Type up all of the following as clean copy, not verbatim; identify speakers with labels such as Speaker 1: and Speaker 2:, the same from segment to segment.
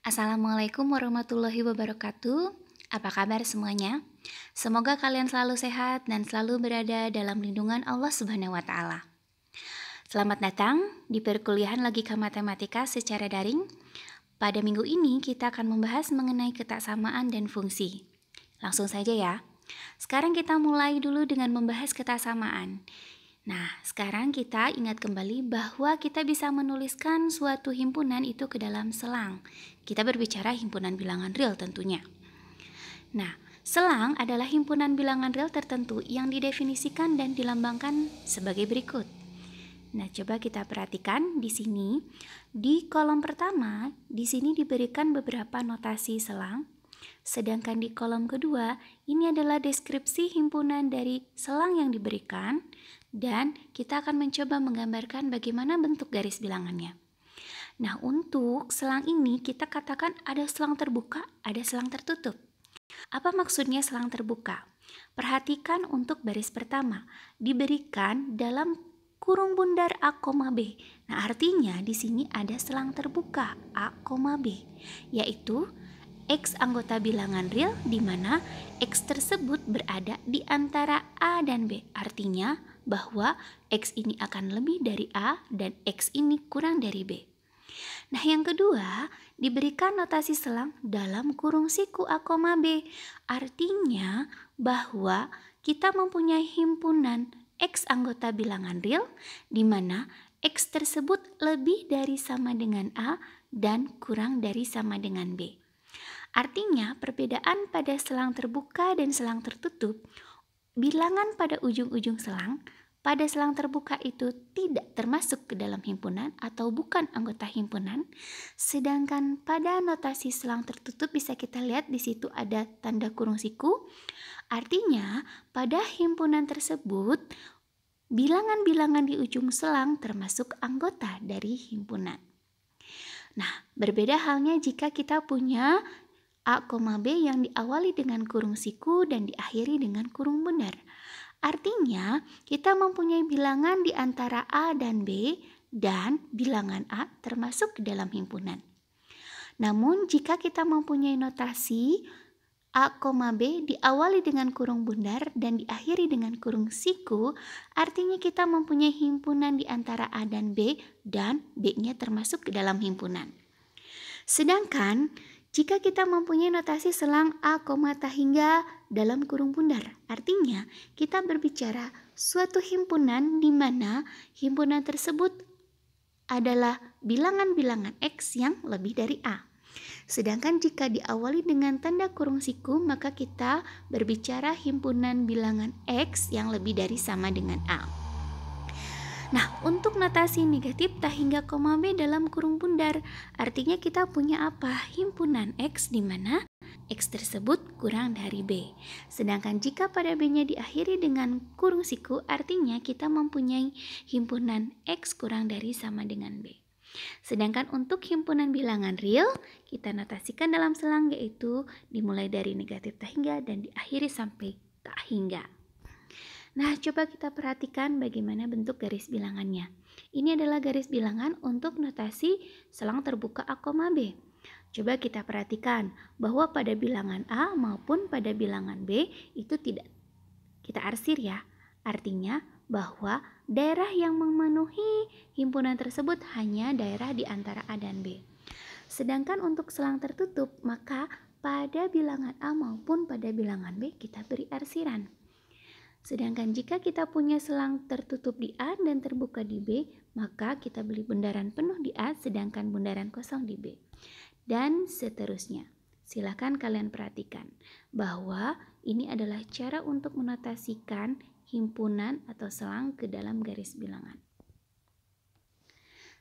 Speaker 1: Assalamualaikum warahmatullahi wabarakatuh. Apa kabar semuanya? Semoga kalian selalu sehat dan selalu berada dalam lindungan Allah Subhanahu wa taala. Selamat datang di perkuliahan Logika Matematika secara daring. Pada minggu ini kita akan membahas mengenai ketaksamaan dan fungsi. Langsung saja ya. Sekarang kita mulai dulu dengan membahas ketaksamaan. Nah, sekarang kita ingat kembali bahwa kita bisa menuliskan suatu himpunan itu ke dalam selang. Kita berbicara himpunan bilangan real tentunya. Nah, selang adalah himpunan bilangan real tertentu yang didefinisikan dan dilambangkan sebagai berikut. Nah, coba kita perhatikan di sini. Di kolom pertama, di sini diberikan beberapa notasi selang. Sedangkan di kolom kedua, ini adalah deskripsi himpunan dari selang yang diberikan. Dan kita akan mencoba menggambarkan bagaimana bentuk garis bilangannya. Nah, untuk selang ini kita katakan ada selang terbuka, ada selang tertutup. Apa maksudnya selang terbuka? Perhatikan untuk baris pertama, diberikan dalam kurung bundar A, B. Nah, artinya di sini ada selang terbuka A, B, yaitu X anggota bilangan real di mana X tersebut berada di antara A dan B. Artinya bahwa X ini akan lebih dari A dan X ini kurang dari B. Nah, yang kedua, diberikan notasi selang dalam kurung siku A, B. Artinya bahwa kita mempunyai himpunan X anggota bilangan real di mana X tersebut lebih dari sama dengan A dan kurang dari sama dengan B. Artinya, perbedaan pada selang terbuka dan selang tertutup, bilangan pada ujung-ujung selang, pada selang terbuka itu tidak termasuk ke dalam himpunan atau bukan anggota himpunan, sedangkan pada notasi selang tertutup bisa kita lihat di situ ada tanda kurung siku. Artinya, pada himpunan tersebut, bilangan-bilangan di ujung selang termasuk anggota dari himpunan. Nah, berbeda halnya jika kita punya A, B yang diawali dengan kurung siku dan diakhiri dengan kurung bundar. Artinya, kita mempunyai bilangan di antara A dan B dan bilangan A termasuk ke dalam himpunan. Namun, jika kita mempunyai notasi A, B diawali dengan kurung bundar dan diakhiri dengan kurung siku, artinya kita mempunyai himpunan di antara A dan B dan B-nya termasuk ke dalam himpunan. Sedangkan jika kita mempunyai notasi selang A, tak hingga dalam kurung bundar, artinya kita berbicara suatu himpunan di mana himpunan tersebut adalah bilangan-bilangan X yang lebih dari A. Sedangkan jika diawali dengan tanda kurung siku, maka kita berbicara himpunan bilangan X yang lebih dari sama dengan A. Nah, untuk notasi negatif tak hingga B dalam kurung bundar, artinya kita punya apa? Himpunan X di mana X tersebut kurang dari B. Sedangkan jika pada B-nya diakhiri dengan kurung siku, artinya kita mempunyai himpunan X kurang dari sama dengan B. Sedangkan untuk himpunan bilangan real, kita notasikan dalam selang yaitu dimulai dari negatif tak hingga dan diakhiri sampai tak hingga. Nah, coba kita perhatikan bagaimana bentuk garis bilangannya. Ini adalah garis bilangan untuk notasi selang terbuka A, B. Coba kita perhatikan bahwa pada bilangan A maupun pada bilangan B itu tidak kita arsir ya. Artinya bahwa daerah yang memenuhi himpunan tersebut hanya daerah di antara A dan B. Sedangkan untuk selang tertutup, maka pada bilangan A maupun pada bilangan B kita beri arsiran. Sedangkan jika kita punya selang tertutup di A dan terbuka di B, maka kita beri bundaran penuh di A sedangkan bundaran kosong di B. Dan seterusnya. Silakan kalian perhatikan bahwa ini adalah cara untuk menotasikan himpunan atau selang ke dalam garis bilangan.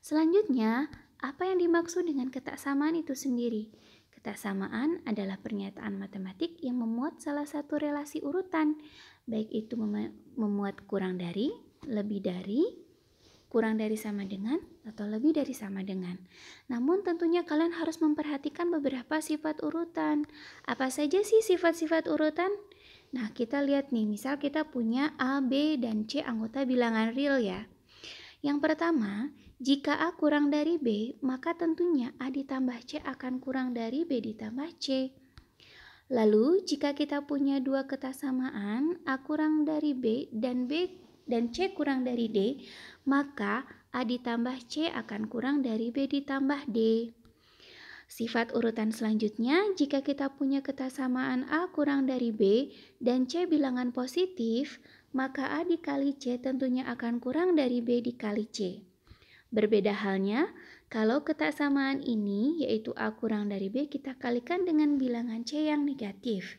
Speaker 1: Selanjutnya, apa yang dimaksud dengan ketaksamaan itu sendiri? Ketaksamaan adalah pernyataan matematik yang memuat salah satu relasi urutan, baik itu memuat kurang dari, lebih dari, kurang dari sama dengan, atau lebih dari sama dengan. Namun tentunya kalian harus memperhatikan beberapa sifat urutan. Apa saja sih sifat-sifat urutan? Nah, kita lihat nih, misal kita punya A, B, dan C anggota bilangan real ya. Yang pertama, Jika A kurang dari B, maka tentunya A ditambah C akan kurang dari B ditambah C. Lalu, jika kita punya dua kesamaan, A kurang dari B dan C kurang dari D, maka A ditambah C akan kurang dari B ditambah D. Sifat urutan selanjutnya, jika kita punya kesamaan A kurang dari B dan C bilangan positif, maka A dikali C tentunya akan kurang dari B dikali C. Berbeda halnya, kalau kesamaan ini yaitu A kurang dari B kita kalikan dengan bilangan C yang negatif,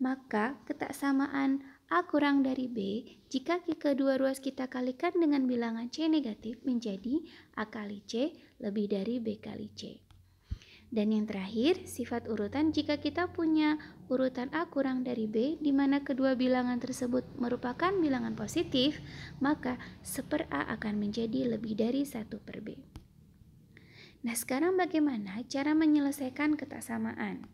Speaker 1: maka kesamaan A kurang dari B jika kedua ruas kita kalikan dengan bilangan C negatif menjadi A kali C lebih dari B kali C. Dan yang terakhir, sifat urutan jika kita punya urutan A kurang dari B di mana kedua bilangan tersebut merupakan bilangan positif, maka 1/A akan menjadi lebih dari 1/B. Nah, sekarang bagaimana cara menyelesaikan kesamaan?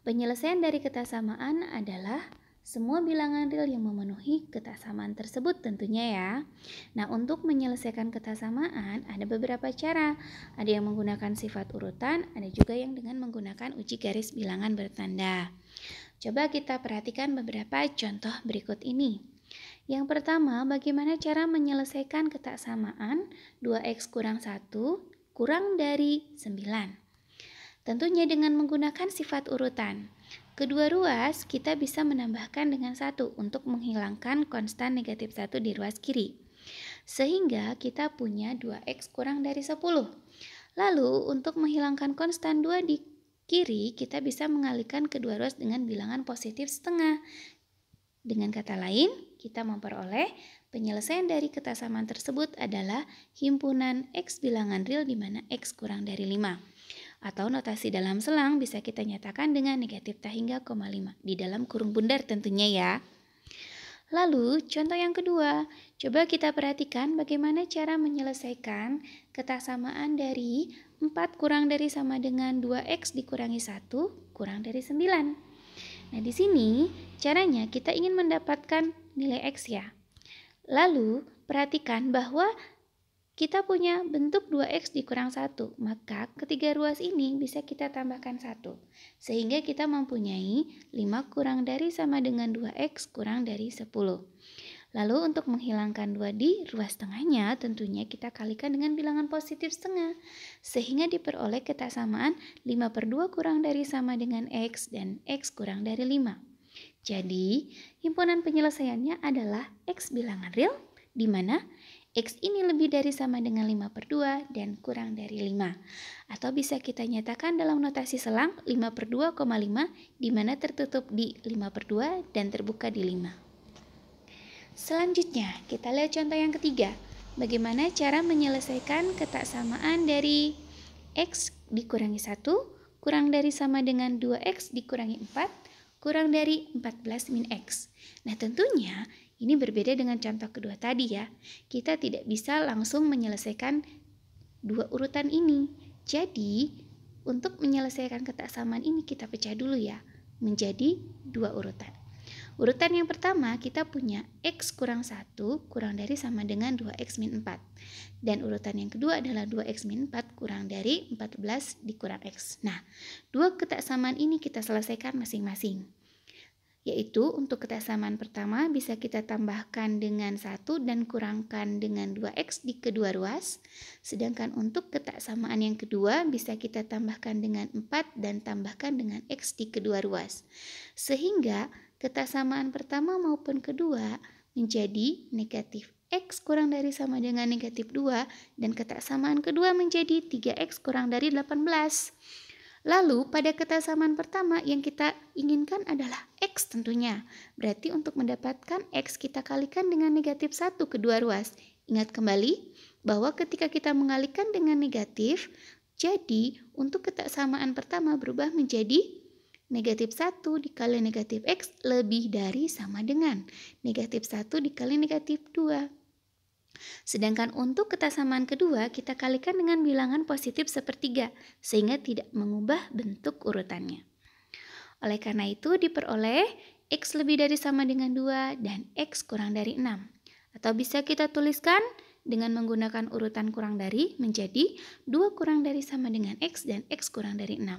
Speaker 1: Penyelesaian dari kesamaan adalah semua bilangan real yang memenuhi kesamaan tersebut tentunya ya. Nah, untuk menyelesaikan kesamaan ada beberapa cara. Ada yang menggunakan sifat urutan, ada juga yang dengan menggunakan uji garis bilangan bertanda. Coba kita perhatikan beberapa contoh berikut ini. Yang pertama, bagaimana cara menyelesaikan kesamaan 2x kurang 1 kurang dari 9. Tentunya dengan menggunakan sifat urutan. Kedua ruas kita bisa menambahkan dengan 1 untuk menghilangkan konstan negatif 1 di ruas kiri. Sehingga kita punya 2x kurang dari 10. Lalu untuk menghilangkan konstan 2 di kiri, kita bisa mengalihkan kedua ruas dengan bilangan positif setengah. Dengan kata lain, kita memperoleh penyelesaian dari kesamaan tersebut adalah himpunan x bilangan real di mana x kurang dari 5. Atau notasi dalam selang bisa kita nyatakan dengan negatif tak hingga 5 di dalam kurung bundar tentunya ya. Lalu contoh yang kedua, coba kita perhatikan bagaimana cara menyelesaikan kesamaan dari 4 kurang dari sama dengan 2x dikurangi 1 kurang dari 9. Nah, di sini caranya kita ingin mendapatkan nilai x ya. Lalu perhatikan bahwa kita punya bentuk 2x dikurang 1, maka ketiga ruas ini bisa kita tambahkan 1. Sehingga kita mempunyai 5 kurang dari sama dengan 2x kurang dari 10. Lalu untuk menghilangkan 2 di ruas tengahnya, tentunya kita kalikan dengan bilangan positif setengah. Sehingga diperoleh kesamaan 5/2 kurang dari sama dengan x dan x kurang dari 5. Jadi, himpunan penyelesaiannya adalah x bilangan real, di mana x ini lebih dari sama dengan 5/2 dan kurang dari 5. Atau bisa kita nyatakan dalam notasi selang 5/2,5 di mana tertutup di 5/2 dan terbuka di 5. Selanjutnya, kita lihat contoh yang ketiga. Bagaimana cara menyelesaikan kesamaan dari x dikurangi 1 kurang dari sama dengan 2x dikurangi 4 kurang dari 14 min x. Nah, tentunya ini berbeda dengan contoh kedua tadi ya. Kita tidak bisa langsung menyelesaikan dua urutan ini. Jadi, untuk menyelesaikan kesamaan ini kita pecah dulu ya, menjadi dua urutan. Urutan yang pertama kita punya x kurang 1 kurang dari sama dengan 2x min 4. Dan urutan yang kedua adalah 2x min 4 kurang dari 14 dikurang x. Nah, dua kesamaan ini kita selesaikan masing-masing. Yaitu untuk kesamaan pertama bisa kita tambahkan dengan 1 dan kurangkan dengan 2x di kedua ruas. Sedangkan untuk kesamaan yang kedua bisa kita tambahkan dengan 4 dan tambahkan dengan x di kedua ruas. Sehingga kesamaan pertama maupun kedua menjadi negatif x kurang dari sama dengan negatif 2 dan kesamaan kedua menjadi 3x kurang dari 18. Lalu pada kesamaan pertama yang kita inginkan adalah x tentunya. Berarti untuk mendapatkan x kita kalikan dengan negatif 1 kedua ruas. Ingat kembali bahwa ketika kita mengalihkan dengan negatif, jadi untuk kesamaan pertama berubah menjadi negatif 1 dikali negatif x lebih dari sama dengan negatif 1 dikali negatif 2. Sedangkan untuk kesamaan kedua kita kalikan dengan bilangan positif sepertiga sehingga tidak mengubah bentuk urutannya. Oleh karena itu diperoleh x lebih dari sama dengan 2 dan x kurang dari 6. Atau bisa kita tuliskan dengan menggunakan urutan kurang dari menjadi 2 kurang dari sama dengan X dan X kurang dari 6.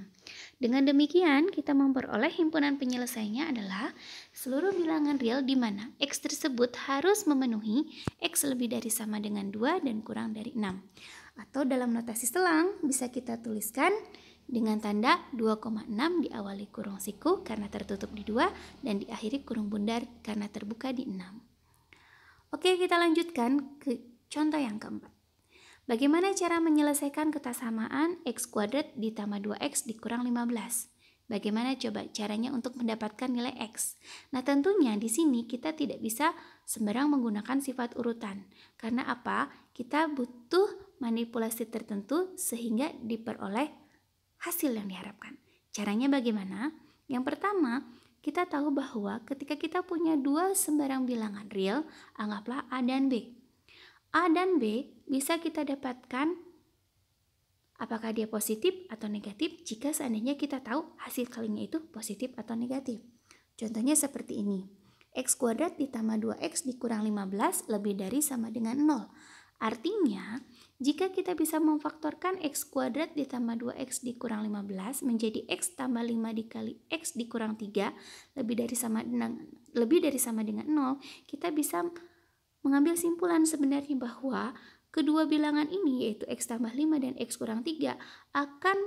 Speaker 1: Dengan demikian, kita memperoleh himpunan penyelesaiannya adalah seluruh bilangan real di mana X tersebut harus memenuhi X lebih dari sama dengan 2 dan kurang dari 6. Atau dalam notasi selang bisa kita tuliskan dengan tanda 2,6 diawali kurung siku karena tertutup di 2 dan diakhiri kurung bundar karena terbuka di 6. Oke, kita lanjutkan ke contoh yang keempat. Bagaimana cara menyelesaikan kesamaan X kuadrat ditambah 2X dikurang 15? Bagaimana coba caranya untuk mendapatkan nilai X? Nah, tentunya di sini kita tidak bisa sembarang menggunakan sifat urutan. Karena apa? Kita butuh manipulasi tertentu sehingga diperoleh hasil yang diharapkan. Caranya bagaimana? Yang pertama, kita tahu bahwa ketika kita punya dua sembarang bilangan real, anggaplah A dan B. A dan B bisa kita dapatkan apakah dia positif atau negatif jika seandainya kita tahu hasil kalinya itu positif atau negatif. Contohnya seperti ini. X kuadrat ditambah 2X dikurang 15 lebih dari sama dengan 0. Artinya, jika kita bisa memfaktorkan X kuadrat ditambah 2X dikurang 15 menjadi X tambah 5 dikali X dikurang 3 lebih dari sama dengan 0, kita bisa mengambil simpulan sebenarnya bahwa kedua bilangan ini yaitu X tambah 5 dan X kurang 3 akan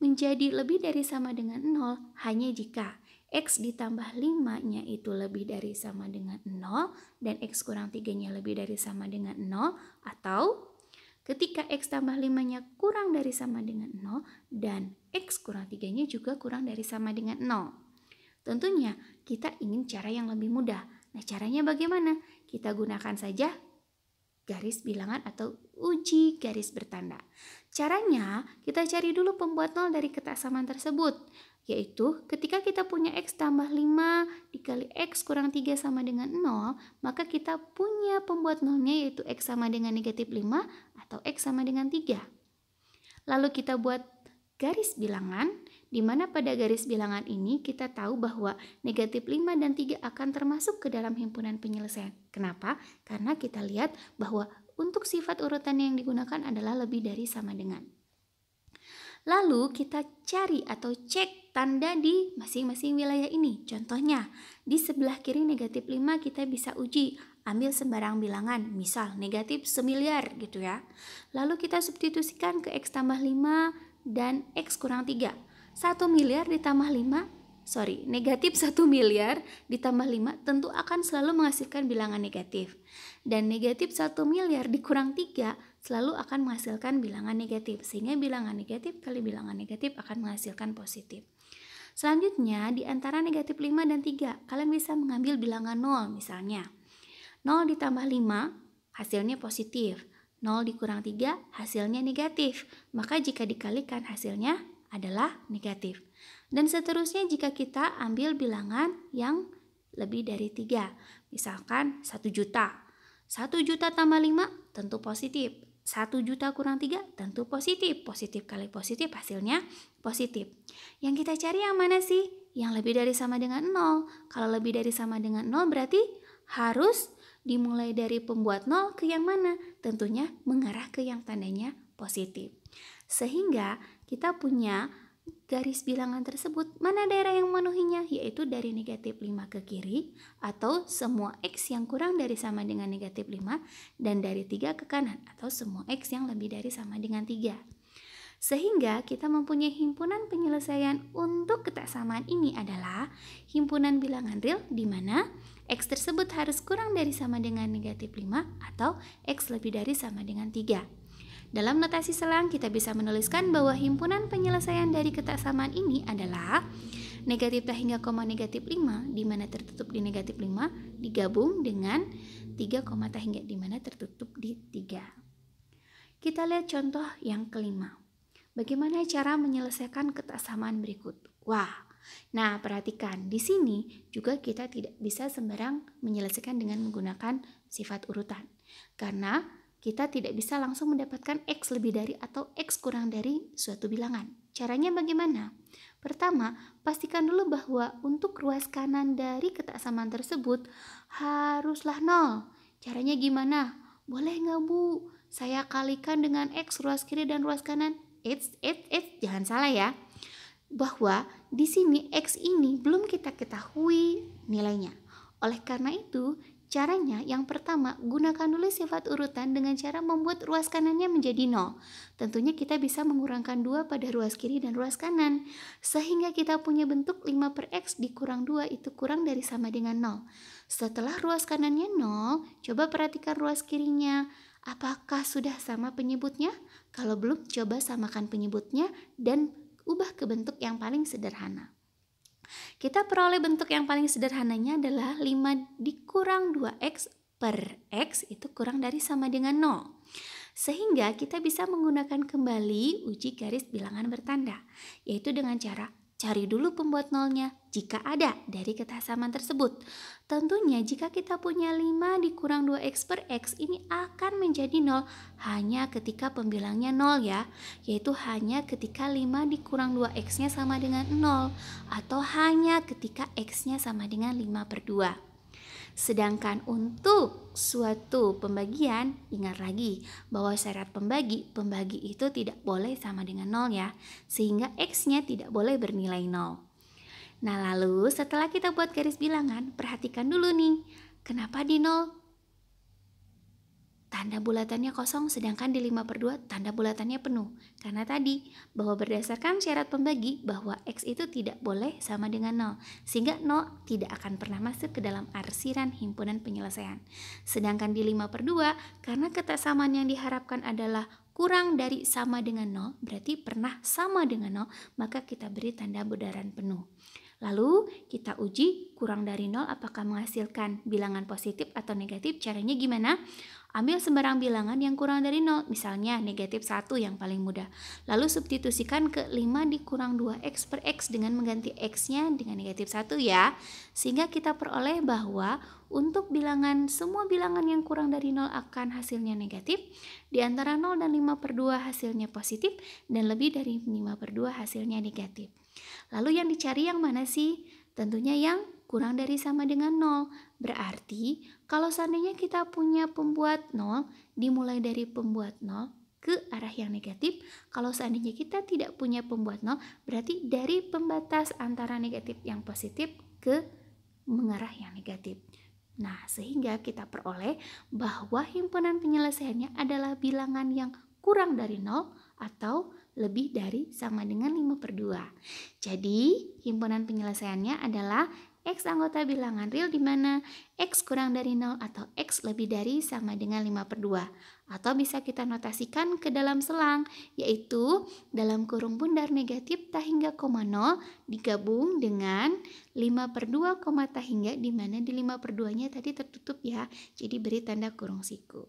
Speaker 1: menjadi lebih dari sama dengan 0 hanya jika X ditambah 5-nya itu lebih dari sama dengan 0 dan X kurang 3-nya lebih dari sama dengan 0, atau ketika X tambah 5-nya kurang dari sama dengan 0 dan X kurang 3-nya juga kurang dari sama dengan 0. Tentunya kita ingin cara yang lebih mudah. Nah, caranya bagaimana? Kita gunakan saja garis bilangan atau uji garis bertanda. Caranya, kita cari dulu pembuat nol dari kesamaan tersebut, yaitu ketika kita punya X tambah 5 dikali X kurang 3 sama dengan 0, maka kita punya pembuat nolnya yaitu X sama dengan negatif 5 atau X sama dengan 3. Lalu kita buat garis bilangan, di mana pada garis bilangan ini kita tahu bahwa negatif 5 dan 3 akan termasuk ke dalam himpunan penyelesaian. Kenapa? Karena kita lihat bahwa untuk sifat urutan yang digunakan adalah lebih dari sama dengan. Lalu kita cari atau cek tanda di masing-masing wilayah ini. Contohnya, di sebelah kiri negatif 5 kita bisa uji. Ambil sembarang bilangan, misal negatif 1.000.000.000 gitu ya. Lalu kita substitusikan ke X tambah 5 dan X kurang 3. 1 miliar ditambah 5, negatif 1 miliar ditambah 5 tentu akan selalu menghasilkan bilangan negatif. Dan negatif 1 miliar dikurang 3 selalu akan menghasilkan bilangan negatif. Sehingga bilangan negatif kali bilangan negatif akan menghasilkan positif. Selanjutnya, di antara negatif 5 dan 3, kalian bisa mengambil bilangan 0 misalnya. 0 ditambah 5 hasilnya positif. 0 dikurang 3 hasilnya negatif. Maka jika dikalikan hasilnya adalah negatif. Dan seterusnya jika kita ambil bilangan yang lebih dari 3. Misalkan 1 juta. 1 juta tambah 5 tentu positif. 1 juta kurang 3 tentu positif. Positif kali positif hasilnya positif. Yang kita cari yang mana sih? Yang lebih dari sama dengan 0. Kalau lebih dari sama dengan 0 berarti harus dimulai dari pembuat 0 ke yang mana? Tentunya mengarah ke yang tandanya positif. Sehingga kita punya garis bilangan tersebut, mana daerah yang memenuhinya, yaitu dari negatif 5 ke kiri, atau semua X yang kurang dari sama dengan negatif 5, dan dari 3 ke kanan, atau semua X yang lebih dari sama dengan 3. Sehingga kita mempunyai himpunan penyelesaian untuk kesamaan ini adalah himpunan bilangan real di mana X tersebut harus kurang dari sama dengan negatif 5 atau X lebih dari sama dengan 3. Dalam notasi selang kita bisa menuliskan bahwa himpunan penyelesaian dari kesamaan ini adalah negatif tak hingga koma negatif 5 di mana tertutup di negatif 5 digabung dengan 3 koma tak hingga di mana tertutup di 3. Kita lihat contoh yang kelima. Bagaimana cara menyelesaikan kesamaan berikut? Nah perhatikan di sini juga kita tidak bisa sembarang menyelesaikan dengan menggunakan sifat urutan karena kita tidak bisa langsung mendapatkan X lebih dari atau X kurang dari suatu bilangan. Caranya bagaimana? Pertama, pastikan dulu bahwa untuk ruas kanan dari kesamaan tersebut haruslah 0. Caranya gimana? Boleh nggak Bu? Saya kalikan dengan X ruas kiri dan ruas kanan. Jangan salah ya. Bahwa di sini X ini belum kita ketahui nilainya. Oleh karena itu, caranya yang pertama, gunakan dulu sifat urutan dengan cara membuat ruas kanannya menjadi 0. Tentunya kita bisa mengurangkan 2 pada ruas kiri dan ruas kanan. Sehingga kita punya bentuk 5 per X dikurang 2 itu kurang dari sama dengan 0. Setelah ruas kanannya 0, coba perhatikan ruas kirinya. Apakah sudah sama penyebutnya? Kalau belum, coba samakan penyebutnya dan ubah ke bentuk yang paling sederhana. Kita peroleh bentuk yang paling sederhananya adalah 5 dikurang 2x per x itu kurang dari sama dengan 0. Sehingga kita bisa menggunakan kembali uji garis bilangan bertanda, yaitu dengan cara cari dulu pembuat nolnya jika ada dari kesamaan tersebut. Tentunya jika kita punya 5 dikurang 2x per x ini akan menjadi 0 hanya ketika pembilangnya 0 ya, yaitu hanya ketika 5 dikurang 2x-nya sama dengan 0 atau hanya ketika x-nya sama dengan 5 per 2. Sedangkan untuk suatu pembagian, ingat lagi bahwa syarat pembagi itu tidak boleh sama dengan 0 ya, sehingga X-nya tidak boleh bernilai 0. Nah lalu setelah kita buat garis bilangan, perhatikan dulu nih, kenapa di 0? Tanda bulatannya kosong sedangkan di 5 per 2 tanda bulatannya penuh. Karena tadi bahwa berdasarkan syarat pembagi bahwa X itu tidak boleh sama dengan 0. Sehingga 0 tidak akan pernah masuk ke dalam arsiran himpunan penyelesaian. Sedangkan di 5 per 2 karena kesamaan yang diharapkan adalah kurang dari sama dengan 0, berarti pernah sama dengan 0, maka kita beri tanda bundaran penuh. Lalu kita uji kurang dari 0 apakah menghasilkan bilangan positif atau negatif. Caranya gimana? Ambil sembarang bilangan yang kurang dari 0, misalnya negatif 1 yang paling mudah. Lalu substitusikan ke 5 dikurang 2x per x dengan mengganti x-nya dengan negatif 1 ya. Sehingga kita peroleh bahwa untuk semua bilangan yang kurang dari 0 akan hasilnya negatif. Di antara 0 dan 5 per 2 hasilnya positif dan lebih dari 5 per 2 hasilnya negatif. Lalu yang dicari yang mana sih? Tentunya yang kurang dari sama dengan 0. Berarti kalau seandainya kita punya pembuat 0, dimulai dari pembuat 0 ke arah yang negatif. Kalau seandainya kita tidak punya pembuat 0, berarti dari pembatas antara negatif yang positif ke mengarah yang negatif. Nah, sehingga kita peroleh bahwa himpunan penyelesaiannya adalah bilangan yang kurang dari 0 atau lebih dari sama dengan 5 per 2. Jadi, himpunan penyelesaiannya adalah X anggota bilangan real di mana X kurang dari 0 atau X lebih dari sama dengan 5 per 2. Atau bisa kita notasikan ke dalam selang, yaitu dalam kurung bundar negatif tak hingga koma 0 digabung dengan 5 per 2 koma tak hingga di mana di 5 per 2 nya tadi tertutup ya, jadi beri tanda kurung siku.